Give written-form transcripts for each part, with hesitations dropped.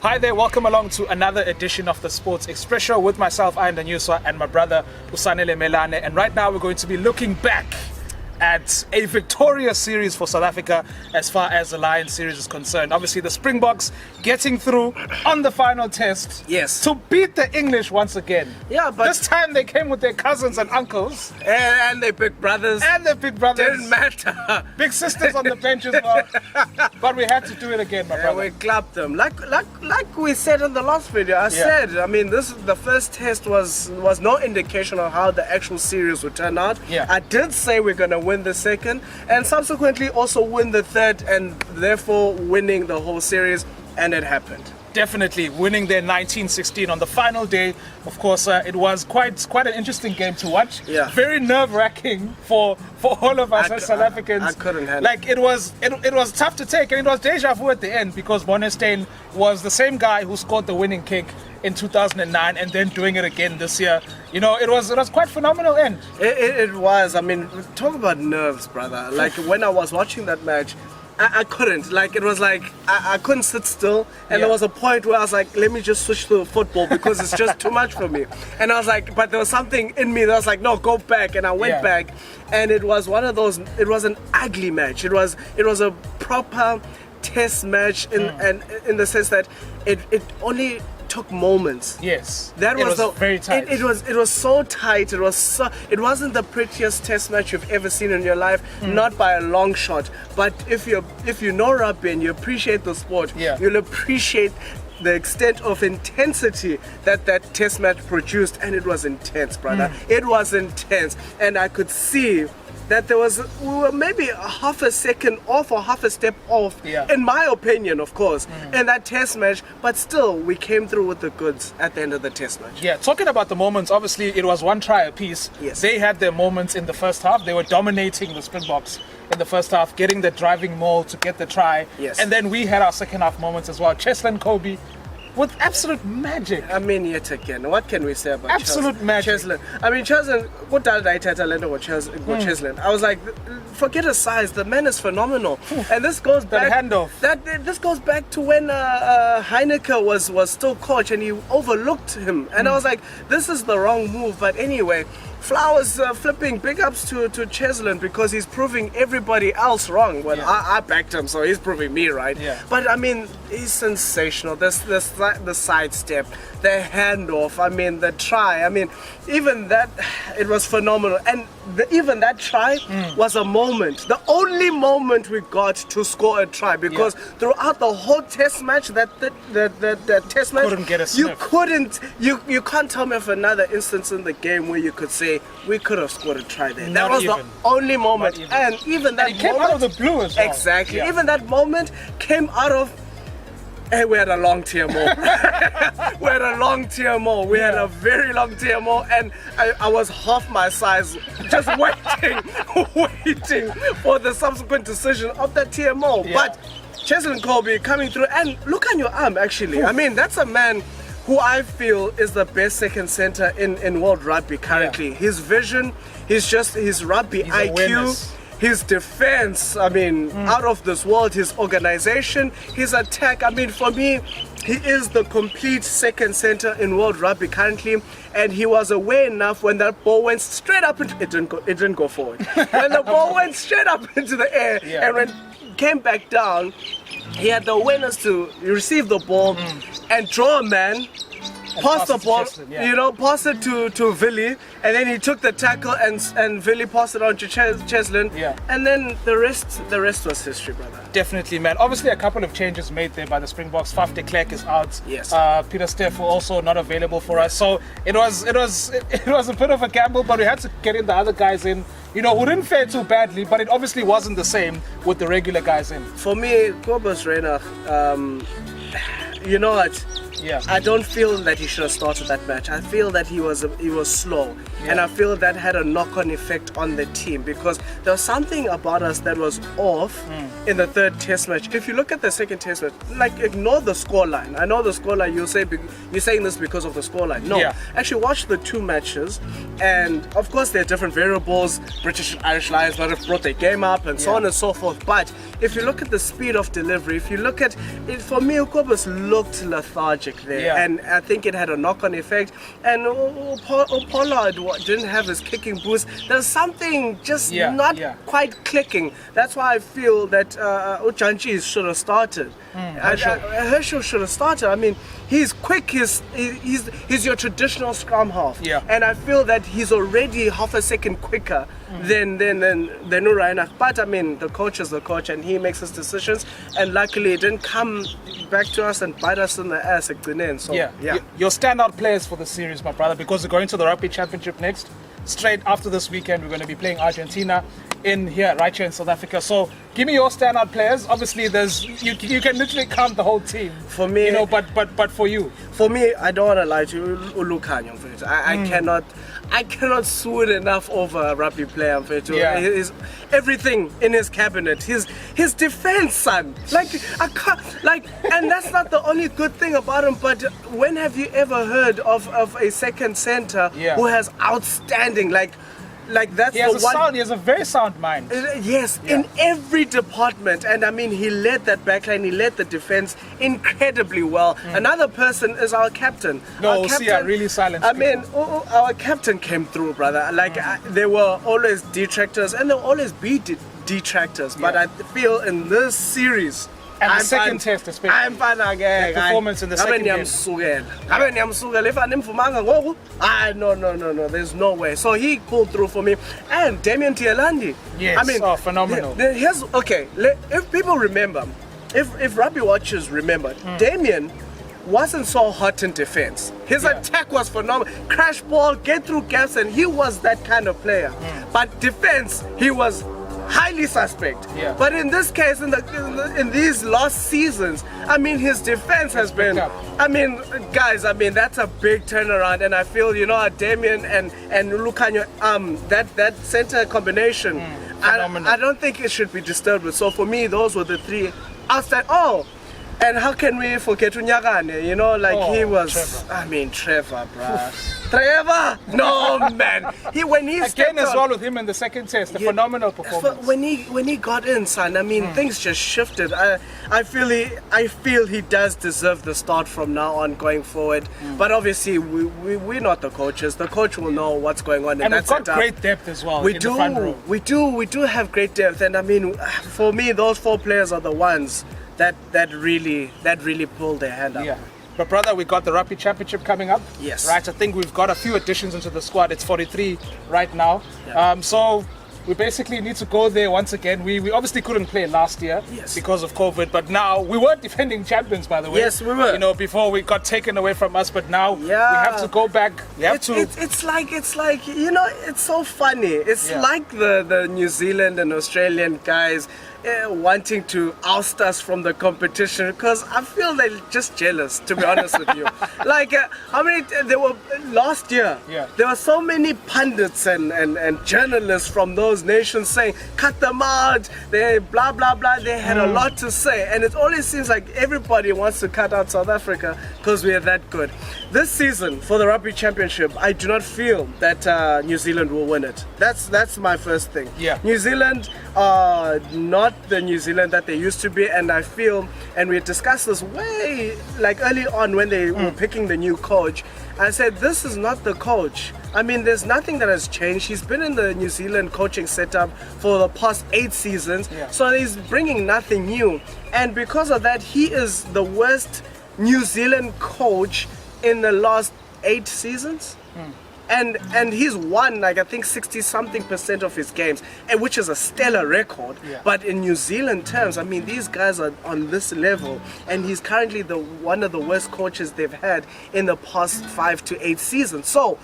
Hi there, welcome along to another edition of the Sports Express Show with myself, Ian Danyuswa, and my brother, Usanele Melane. And right now we're going to be looking back at a victorious series for South Africa as far as the Lions series is concerned. Obviously the Springboks getting through on the final test. Yes. To beat the English once again. Yeah, but this time they came with their cousins and uncles. And their big brothers. And their big brothers. Didn't matter. Big sisters on the bench as well. But we had to do it again, my brother. We clapped them. Like we said in the last video, I mean, the first test was no indication of how the actual series would turn out. Yeah. I did say we're going to win the second and subsequently also win the third and therefore winning the whole series, and it happened. Definitely winning their 1916 on the final day. Of course, it was quite an interesting game to watch. Yeah. Very nerve-wracking for all of us as South Africans. I couldn't handle it. It was tough to take, and it was deja vu at the end because Bonestein was the same guy who scored the winning kick in 2009 and then doing it again this year. You know, it was quite phenomenal end. It was. I mean, talk about nerves, brother. Like when I was watching that match, I couldn't. Like, it was like I couldn't sit still, and there was a point where I was like, let me just switch to football because it's just too much for me. And I was like, but there was something in me that was like, no, go back. And I went back, and it was one of those. It was an ugly match. It was a proper test match in the sense that it only took moments. Yes, that was very tight. It was so tight. It wasn't the prettiest test match you've ever seen in your life, not by a long shot. But if you know rugby and you appreciate the sport, you'll appreciate the extent of intensity that test match produced, and it was intense, brother. It was intense, and I could see that we were maybe a half a second off or half a step off, in my opinion, of course, in that test match, but still we came through with the goods at the end of the test match. Yeah, talking about the moments, obviously it was one try apiece. Yes. They had their moments in the first half. They were dominating the Springboks in the first half, getting the driving maul to get the try. Yes. And then we had our second half moments as well. Cheslin Kobe with absolute magic. I mean, yet again, what can we say about absolute magic? Cheslin. I mean, Cheslin, what did I tell Cheslin? I was like, forget his size, the man is phenomenal. And this goes back handoff. This goes back to when Heineke was still coach and he overlooked him. And I was like, this is the wrong move. But anyway, Flowers flipping big ups to Cheslin because he's proving everybody else wrong. Well, I backed him, so he's proving me right. Yeah. But I mean, he's sensational. The sidestep, the handoff. I mean, the try. I mean, even that, it was phenomenal. And even that try was a moment. The only moment we got to score a try, because throughout the whole test match, that test match, couldn't get a sniff. You can't tell me of another instance in the game where you could say we could have scored a try there. That was the only moment, and even that it came out of the blue as well. Exactly. Yeah. Even that moment came out of. Hey, we had a long TMO. We had a long TMO. We had a very long TMO, and I was half my size, just waiting for the subsequent decision of that TMO. Yeah. But Cheslin Kobe coming through, and look on your arm, actually. I mean, that's a man who I feel is the best second center in world rugby currently. Yeah. His vision, his rugby IQ, awareness. His defense, I mean, out of this world. His organization, his attack. I mean, for me, he is the complete second center in world rugby currently, and he was aware enough when that ball went straight up into it didn't go forward. When the ball went straight up into the air and when it came back down, he had the awareness to receive the ball and draw a man, pass the ball, Cheslin, pass it to Vili, and then he took the tackle and Vili passed it on to Cheslin, and then the rest was history, brother. Definitely, man. Obviously, a couple of changes made there by the Springboks. Faf de Klerk is out. Yes. Peter Steff also not available for us. So it was a bit of a gamble, but we had to get in the other guys in. You know, who didn't fare too badly, but it obviously wasn't the same with the regular guys in. For me, Kobus Reinach, you know what? Yeah. I don't feel that he should have started that match. I feel that he was slow, and I feel that had a knock-on effect on the team because there was something about us that was off in the third test match. If you look at the second test match, like ignore the scoreline. I know the scoreline. You're saying this because of the scoreline. No, actually watch the two matches, and of course there are different variables. British and Irish Lions might have brought their game up and so on and so forth. But if you look at the speed of delivery, if you look at it, for me, Ukobus looked lethargic there, and I think it had a knock-on effect. And Pollard didn't have his kicking boost. There's something just not quite clicking. That's why I feel that Ujanchi should have started. Herschel should have started. I mean, he's quick. He's your traditional scrum half, and I feel that he's already half a second quicker than Uraina. But I mean, the coach is the coach, and he makes his decisions. And luckily, it didn't come back to us and bite us in the ass at Guinean. So your standout players for the series, my brother, because we're going to the Rugby Championship next. Straight after this weekend, we're going to be playing Argentina right here in South Africa. So give me your standout players. Obviously, you can literally count the whole team. For me, but for you. For me, I don't want to lie to you, Ulukhanya. I cannot sue it enough over a rugby player. His everything in his cabinet, his defense, son. And that's not the only good thing about him. But when have you ever heard of a second center who has outstanding that's he has a very sound mind. In every department, and I mean he led that backline, he led the defense incredibly well. Another person is our captain. Really silent. I mean, our captain came through, brother. There were always detractors, and there will always be detractors. But I feel in this series. And the second test, especially. I'm fine again. The performance in the second game. No, there's no way. So he pulled through for me. And Damien Tielandi. Yes, I mean, phenomenal. If people remember, if rugby watchers remember, Damien wasn't so hot in defense. His attack was phenomenal. Crash ball, get through gaps, and he was that kind of player. But defense, he was highly suspect. But in this case, in these last seasons, I mean, his defense has been. I mean, guys, that's a big turnaround, and I feel Damien and Lucanio, that center combination, I don't think it should be disturbed with. So for me, those were the three outstanding. And how can we forget Unyagane? He was. Trevor. I mean, Trevor, bruh. Trevor! No, man. When he again as well with him in the second test, a phenomenal performance. When he got in, son, I mean, things just shifted. I feel he does deserve the start from now on going forward. But obviously, we're not the coaches. The coach will know what's going on. And we've got great depth as well. The front row. We do have great depth, and I mean, for me, those four players are the ones that really pulled their hand up. But brother, we got the Rugby Championship coming up. Yes. Right, I think we've got a few additions into the squad. It's 43 right now. So we basically need to go there once again. We obviously couldn't play last year because of COVID, but now we were defending champions, by the way. Yes, we were. Before we got taken away from us, but now we have to go back. It's like it's so funny. It's like the New Zealand and Australian guys wanting to oust us from the competition, because I feel they're just jealous, to be honest with you. How many there were last year? There were so many pundits and journalists from those nations saying, cut them out, they blah blah blah. They had a lot to say, and it always seems like everybody wants to cut out South Africa because we are that good. This season for the Rugby Championship, I do not feel that New Zealand will win it. That's my first thing. New Zealand are not the New Zealand that they used to be, and I feel, and we discussed this way early on when they were picking the new coach. I said, this is not the coach. I mean, there's nothing that has changed. He's been in the New Zealand coaching setup for the past 8 seasons, so he's bringing nothing new. And because of that, he is the worst New Zealand coach in the last 8 seasons. And he's won like I think 60-something% of his games, and which is a stellar record. Yeah. But in New Zealand terms, I mean, these guys are on this level, and he's currently one of the worst coaches they've had in the past 5 to 8 seasons. So,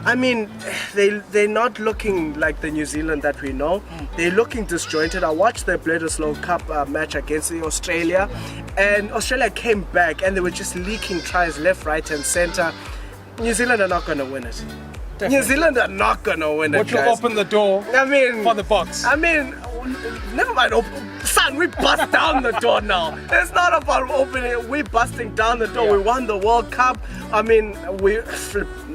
I mean, they're not looking like the New Zealand that we know. They're looking disjointed. I watched the Bledisloe Cup match against Australia, and Australia came back and they were just leaking tries left, right, and center. New Zealand are not going to win it. Definitely. New Zealand are not going to win it, Which will open the door for the Boks. I mean, never mind. Son, we bust down the door now. It's not about opening. We're busting down the door. Yeah. We won the World Cup. I mean,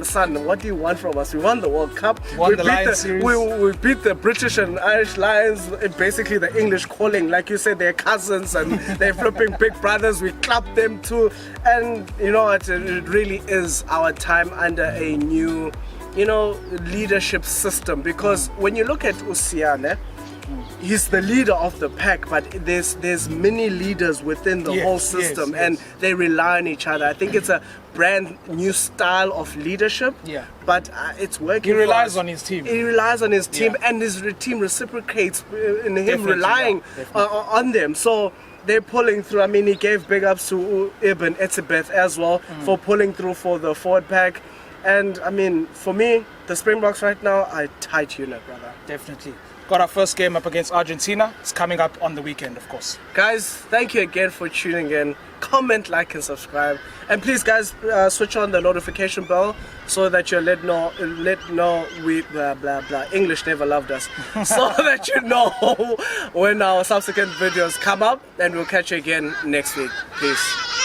son, what do you want from us? We won the World Cup. Won the Lions series. We beat the British and Irish Lions. Basically, the English calling, like you said, they're cousins and they're flipping big brothers. We clapped them too. And you know what? It really is our time under a new, leadership system. Because when you look at Usiane, he's the leader of the pack, but there's many leaders within the whole system, and they rely on each other. I think it's a brand new style of leadership, but it's working. He relies on his team. He relies on his team, and his team reciprocates in him relying on them. So they're pulling through. I mean, he gave big ups to Ibn Etzebeth as well for pulling through for the forward pack. And I mean, for me, the Springboks right now are a tight unit, brother. Definitely. Got our first game up against Argentina. It's coming up on the weekend, of course. Guys, thank you again for tuning in. Comment, like, and subscribe. And please, guys, switch on the notification bell so that you're let know we blah blah blah. English never loved us. So that you know when our subsequent videos come up. And we'll catch you again next week. Peace.